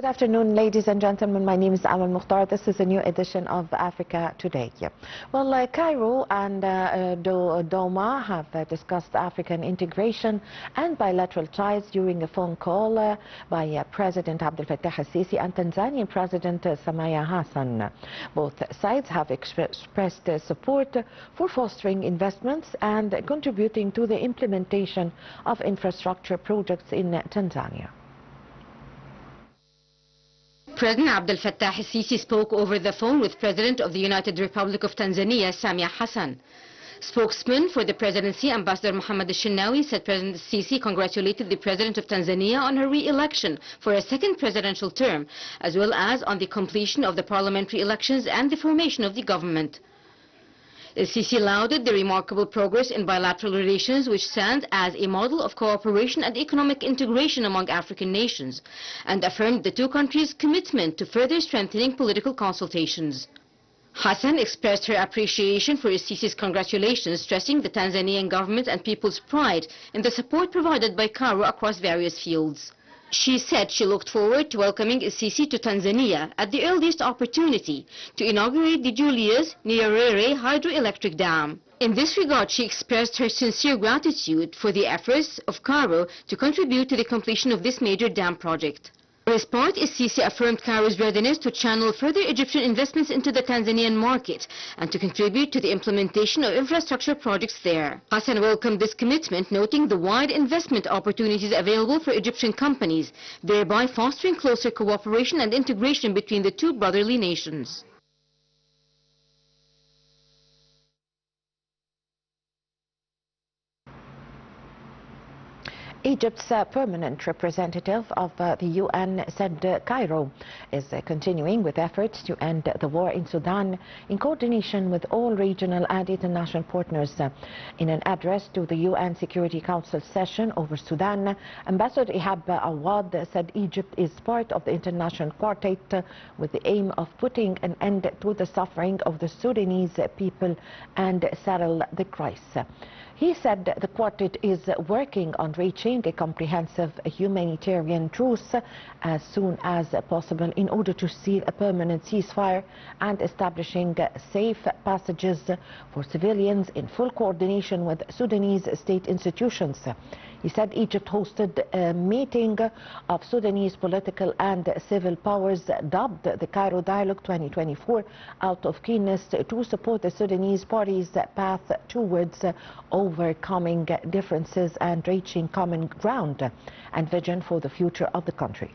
Good afternoon, ladies and gentlemen. My name is Amal Mukhtar. This is a new edition of Africa Today. Well, Cairo and Douma have discussed African integration and bilateral ties during a phone call by President Abdel al-Sisi and Tanzanian President Samia Hassan. Both sides have expressed support for fostering investments and contributing to the implementation of infrastructure projects in Tanzania. President Abdel al-Sisi spoke over the phone with President of the United Republic of Tanzania, Samia Hassan. Spokesman for the presidency, Ambassador Muhammad al-Shinawi, said President Sisi congratulated the President of Tanzania on her re-election for a second presidential term, as well as on the completion of the parliamentary elections and the formation of the government. Sisi lauded the remarkable progress in bilateral relations, which stands as a model of cooperation and economic integration among African nations, and affirmed the two countries' commitment to further strengthening political consultations. Hassan expressed her appreciation for Sisi's congratulations, stressing the Tanzanian government and people's pride in the support provided by Cairo across various fields. She said she looked forward to welcoming Sisi to Tanzania at the earliest opportunity to inaugurate the Julius Nyerere hydroelectric dam. In this regard, she expressed her sincere gratitude for the efforts of Cairo to contribute to the completion of this major dam project. For his part, Sisi affirmed Cairo's readiness to channel further Egyptian investments into the Tanzanian market and to contribute to the implementation of infrastructure projects there. Hassan welcomed this commitment, noting the wide investment opportunities available for Egyptian companies, thereby fostering closer cooperation and integration between the two brotherly nations. Egypt's permanent representative of the UN said Cairo is continuing with efforts to end the war in Sudan in coordination with all regional and international partners. In an address to the UN Security Council session over Sudan, Ambassador Ihab Awad said Egypt is part of the international quartet with the aim of putting an end to the suffering of the Sudanese people and settle the crisis. He said the quartet is working on reaching a comprehensive humanitarian truce as soon as possible in order to seal a permanent ceasefire and establishing safe passages for civilians in full coordination with Sudanese state institutions. He said Egypt hosted a meeting of Sudanese political and civil powers dubbed the Cairo Dialogue 2024 out of keenness to support the Sudanese parties' path towards overcoming differences and reaching common ground and vision for the future of the country.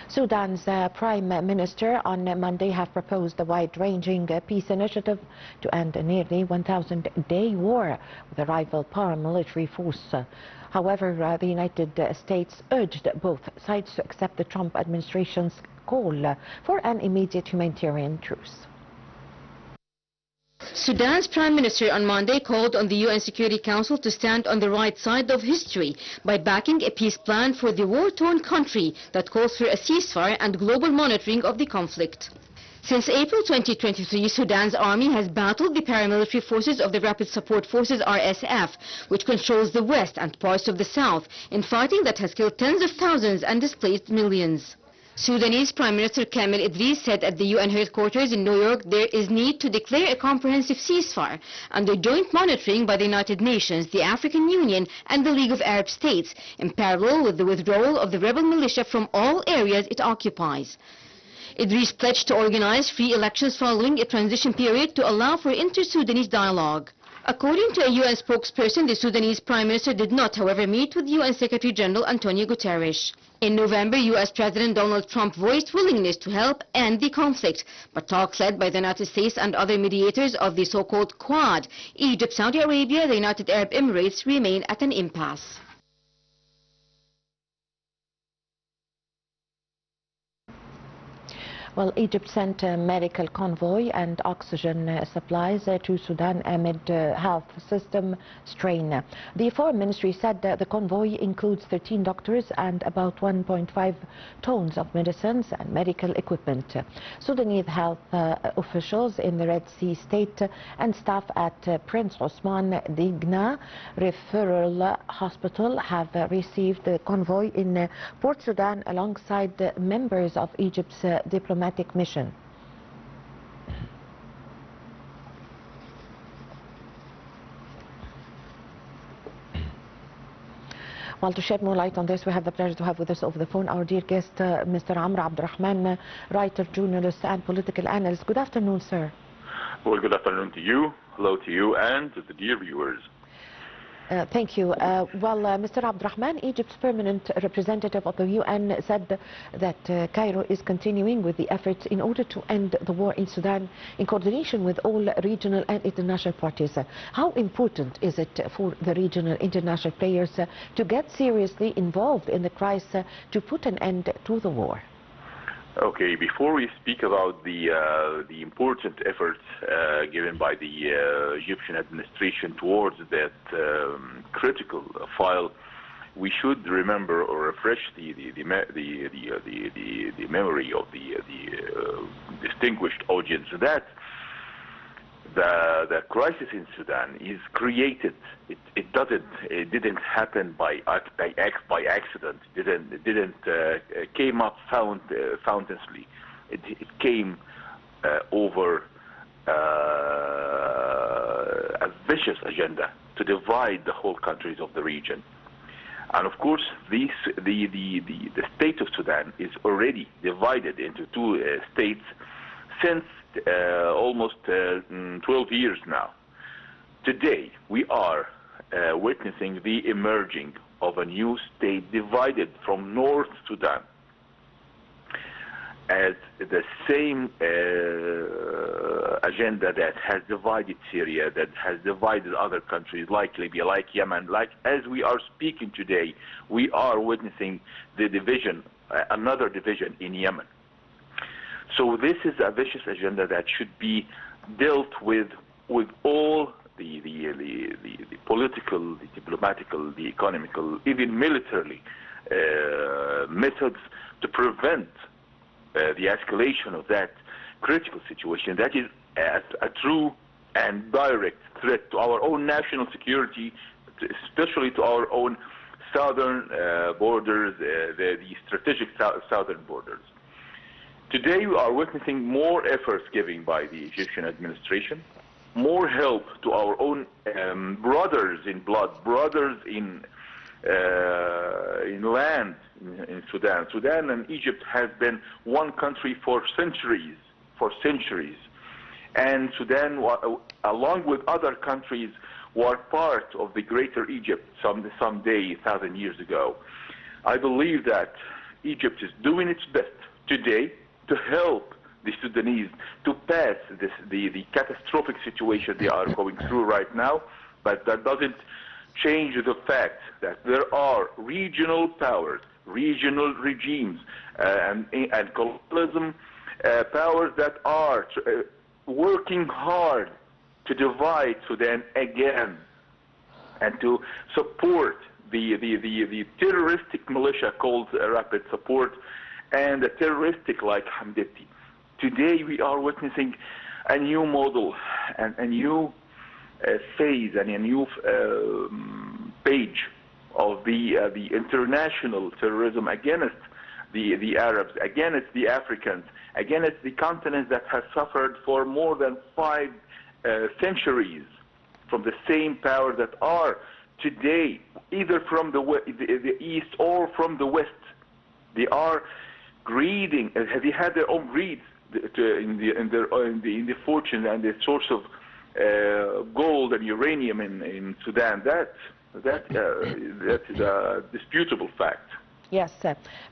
Sudan's Prime Minister on Monday have proposed a wide-ranging peace initiative to end a nearly 1,000-day war with a rival paramilitary force. However, the United States urged both sides to accept the Trump administration's call for an immediate humanitarian truce. Sudan's Prime Minister on Monday called on the UN Security Council to stand on the right side of history by backing a peace plan for the war-torn country that calls for a ceasefire and global monitoring of the conflict. Since April 2023, Sudan's army has battled the paramilitary forces of the Rapid Support Forces RSF, which controls the west and parts of the south, in fighting that has killed tens of thousands and displaced millions. Sudanese Prime Minister Kamel Idris said at the UN headquarters in New York there is need to declare a comprehensive ceasefire under joint monitoring by the United Nations, the African Union and the League of Arab States, in parallel with the withdrawal of the rebel militia from all areas it occupies. Idris pledged to organize free elections following a transition period to allow for inter-Sudanese dialogue. According to a UN spokesperson, the Sudanese Prime Minister did not, however, meet with UN Secretary General Antonio Guterres. In November, US President Donald Trump voiced willingness to help end the conflict, but talks led by the United States and other mediators of the so-called Quad, Egypt, Saudi Arabia, the United Arab Emirates, remain at an impasse. Well, Egypt sent a medical convoy and oxygen supplies to Sudan amid health system strain. The Foreign Ministry said that the convoy includes 13 doctors and about 1.5 tons of medicines and medical equipment. Sudanese health officials in the Red Sea state and staff at Prince Osman Digna Referral Hospital have received the convoy in Port Sudan alongside members of Egypt's diplomatic mission. Well, to shed more light on this, we have the pleasure to have with us over the phone our dear guest, Mr. Abdel Rahman, writer, journalist and political analyst. Good afternoon, sir. Well, good afternoon to you. Hello to you and to the dear viewers. Thank you. Mr. Abdurrahman, Egypt's permanent representative of the UN said that Cairo is continuing with the efforts in order to end the war in Sudan in coordination with all regional and international parties. How important is it for the regional international players to get seriously involved in the crisis to put an end to the war? Okay, before we speak about the important efforts given by the Egyptian administration towards that critical file, we should remember or refresh the memory of the distinguished audience that the crisis in Sudan is created. It didn't happen by accident. It didn't came up fountainously. It came over a vicious agenda to divide the whole countries of the region. And of course, the state of Sudan is already divided into two states since almost 12 years now. Today, we are witnessing the emerging of a new state divided from North Sudan as the same agenda that has divided Syria, that has divided other countries like Libya, like Yemen, like as we are speaking today, we are witnessing the division, another division in Yemen. So this is a vicious agenda that should be dealt with all the political, the diplomatical, the economical, even militarily methods to prevent the escalation of that critical situation that is a true and direct threat to our own national security, especially to our own southern borders, the strategic southern borders. Today we are witnessing more efforts given by the Egyptian administration, more help to our own brothers in blood, brothers in land in Sudan. Sudan and Egypt has been one country for centuries, and Sudan, along with other countries, were part of the greater Egypt someday, 1,000 years ago. I believe that Egypt is doing its best today to help the Sudanese to pass the catastrophic situation they are going through right now, but that doesn't change the fact that there are regional powers, regional regimes, and colonialism powers that are working hard to divide Sudan again and to support the terroristic militia called Rapid Support and the terroristic like Hamdati. Today we are witnessing a new model and a new phase and a new page of the international terrorism against the Arabs, against the Africans, against the continent that has suffered for more than 5 centuries from the same powers that are today either from the east or from the west. They are greeding, they had their own greed in the fortune and the source of gold and uranium in Sudan. That is a disputable fact. Yes,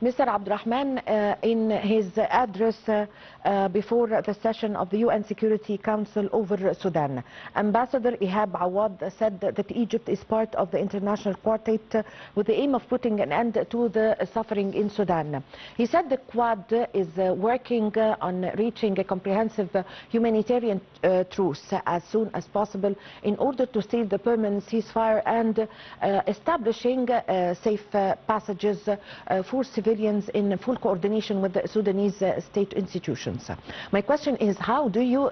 Mr. Abdurrahman, in his address before the session of the UN Security Council over Sudan, Ambassador Ihab Awad said that Egypt is part of the international quartet with the aim of putting an end to the suffering in Sudan. He said the Quad is working on reaching a comprehensive humanitarian truce as soon as possible in order to seal the permanent ceasefire and establishing safe passages for civilians in full coordination with the Sudanese state institutions. My question is, how do you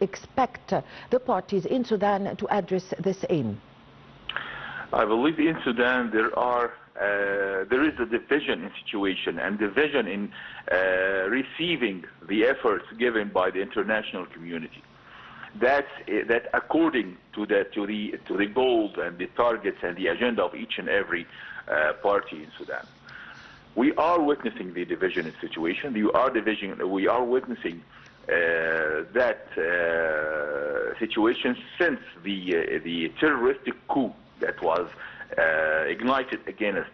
expect the parties in Sudan to address this aim? I believe in Sudan there is a division in situation and division in receiving the efforts given by the international community. That according to the goals and the targets and the agenda of each and every party in Sudan. We are witnessing the division in situation. We are witnessing that situation since the terroristic coup that was ignited against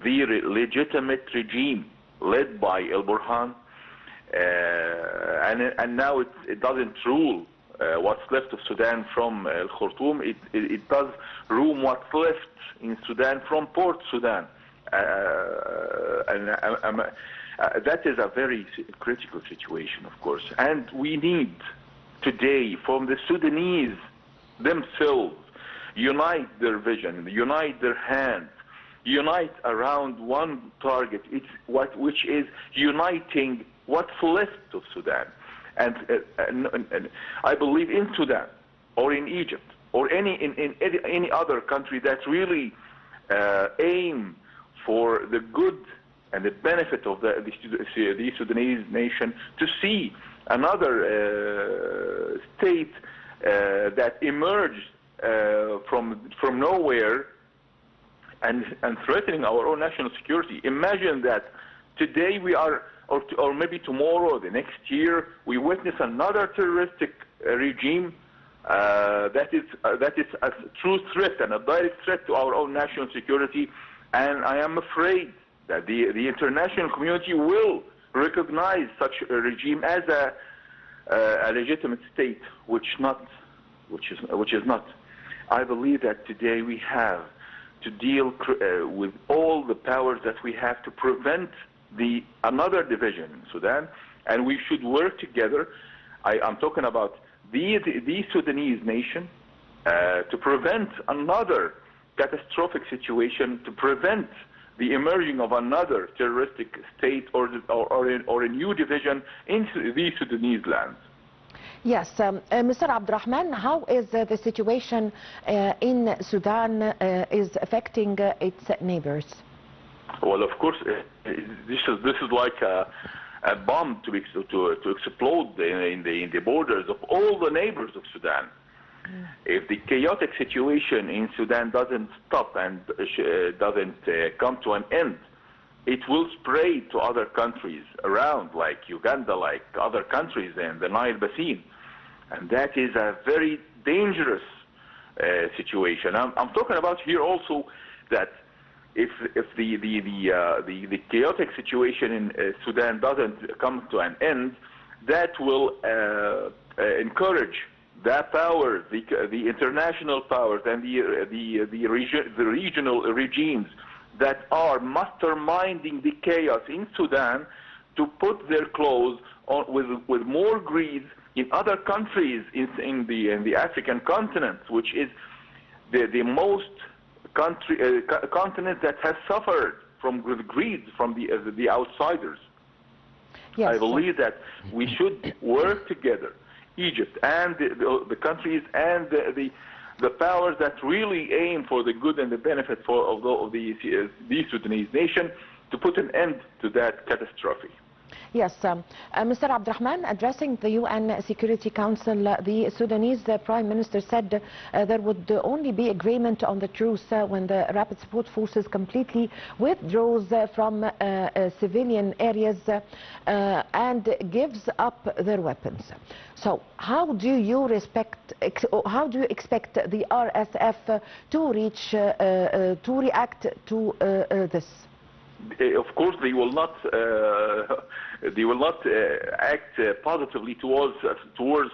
the legitimate regime led by Al-Burhan, and now it doesn't rule what's left of Sudan from Al-Khartoum. It does rule what's left in Sudan from Port Sudan. That is a very critical situation, of course. And we need today from the Sudanese themselves unite their vision, unite their hands, unite around one target, which is uniting what's left of Sudan. And I believe in Sudan or in Egypt or in any other country that really aim for the good and the benefit of the Sudanese nation to see another state that emerged from nowhere and threatening our own national security. Imagine that today we are, or maybe tomorrow or the next year, we witness another terroristic regime that is a true threat and a direct threat to our own national security. And I am afraid that the international community will recognize such a regime as a legitimate state, which is not. I believe that today we have to deal with all the powers that we have to prevent another division in Sudan, and we should work together. I'm talking about the Sudanese nation to prevent another catastrophic situation, to prevent the emerging of another terroristic state or a new division into the Sudanese lands. Yes, Mr. Abdurrahman, how is the situation in Sudan is affecting its neighbors? Well, of course, this is like a bomb to explode in the borders of all the neighbors of Sudan. If the chaotic situation in Sudan doesn't stop and doesn't come to an end, it will spread to other countries around, like Uganda, like other countries in the Nile Basin. And that is a very dangerous situation. I'm talking about here also that if the chaotic situation in Sudan doesn't come to an end, that will encourage the powers, the international powers, and the regional regimes that are masterminding the chaos in Sudan to put their claws on with more greed in other countries in the African continent, which is the most continent that has suffered from greed from the outsiders. Yes. I believe that we should work together, Egypt and the countries and the powers that really aim for the good and the benefit of the Sudanese nation, to put an end to that catastrophe. Yes, Mr. Abdurrahman, addressing the UN Security Council, the Sudanese Prime Minister said there would only be agreement on the truce when the Rapid Support Forces completely withdraws from civilian areas and gives up their weapons. So how do you expect the RSF to react to this? Of course, they will not act positively towards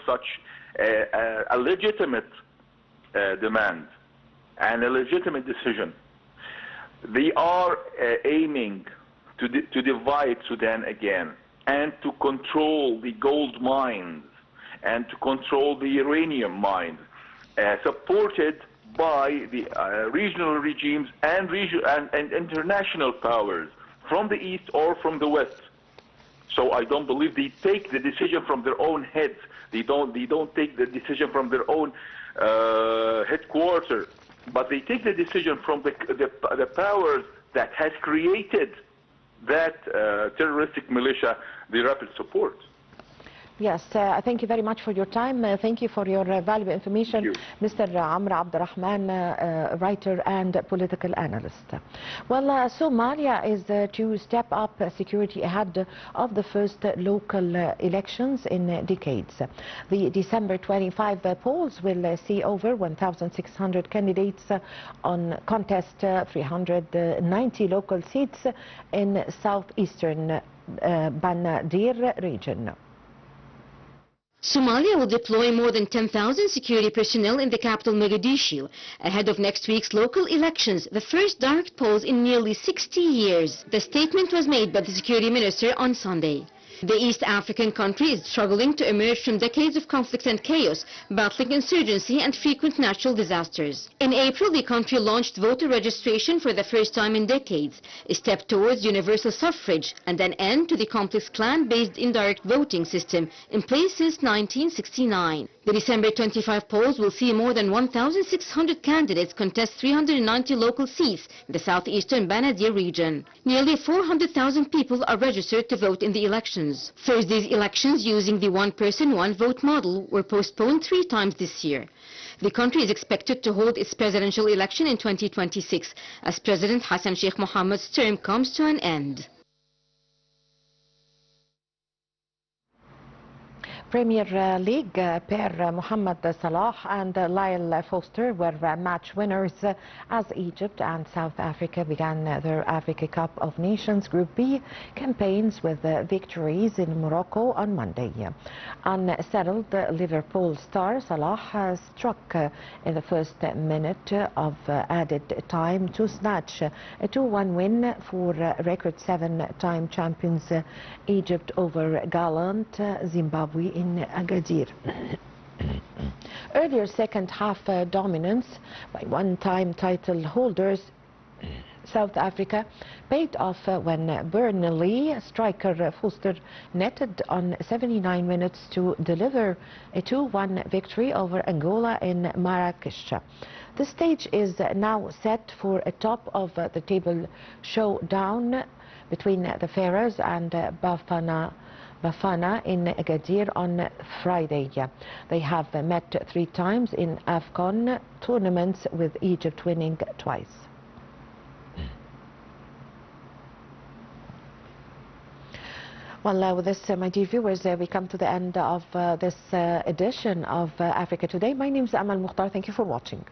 such a legitimate demand and a legitimate decision. They are aiming to divide Sudan again and to control the gold mines and to control the uranium mines, supported by the regional regimes and international powers from the east or from the west. So I don't believe they take the decision from their own heads. They don't take the decision from their own headquarters, but they take the decision from the powers that has created that terroristic militia, the Rapid Support. Yes, thank you very much for your time. Thank you for your valuable information, Mr. Abdel Rahman, writer and political analyst. Well, Somalia is to step up security ahead of the first local elections in decades. The December 25 polls will see over 1,600 candidates on contest 390 local seats in southeastern Banaadir region. Somalia will deploy more than 10,000 security personnel in the capital Mogadishu ahead of next week's local elections, the first direct polls in nearly 60 years. The statement was made by the security minister on Sunday. The East African country is struggling to emerge from decades of conflict and chaos, battling insurgency and frequent natural disasters. In April, the country launched voter registration for the first time in decades, a step towards universal suffrage and an end to the complex clan-based indirect voting system in place since 1969. The December 25 polls will see more than 1,600 candidates contest 390 local seats in the southeastern Banaadir region. Nearly 400,000 people are registered to vote in the elections. Thursday's elections using the one-person, one-vote model were postponed 3 times this year. The country is expected to hold its presidential election in 2026 as President Hassan Sheikh Mohammed's term comes to an end. Premier League pair Mohamed Salah and Lyle Foster were match winners as Egypt and South Africa began their Africa Cup of Nations Group B campaigns with victories in Morocco on Monday. Unsettled Liverpool star Salah struck in the first minute of added time to snatch a 2-1 win for record 7-time champions Egypt over gallant Zimbabwe in Agadir. Earlier second half dominance by one-time title holders South Africa paid off when Burnley striker Foster netted on 79 minutes to deliver a 2-1 victory over Angola in Marrakesh. The stage is now set for a top of the table showdown between the Pharaohs and Bafana in Agadir on Friday. They have met 3 times in AFCON tournaments, with Egypt winning twice. Well, with this, my dear viewers, we come to the end of this edition of Africa Today. My name is Amal Mukhtar. Thank you for watching.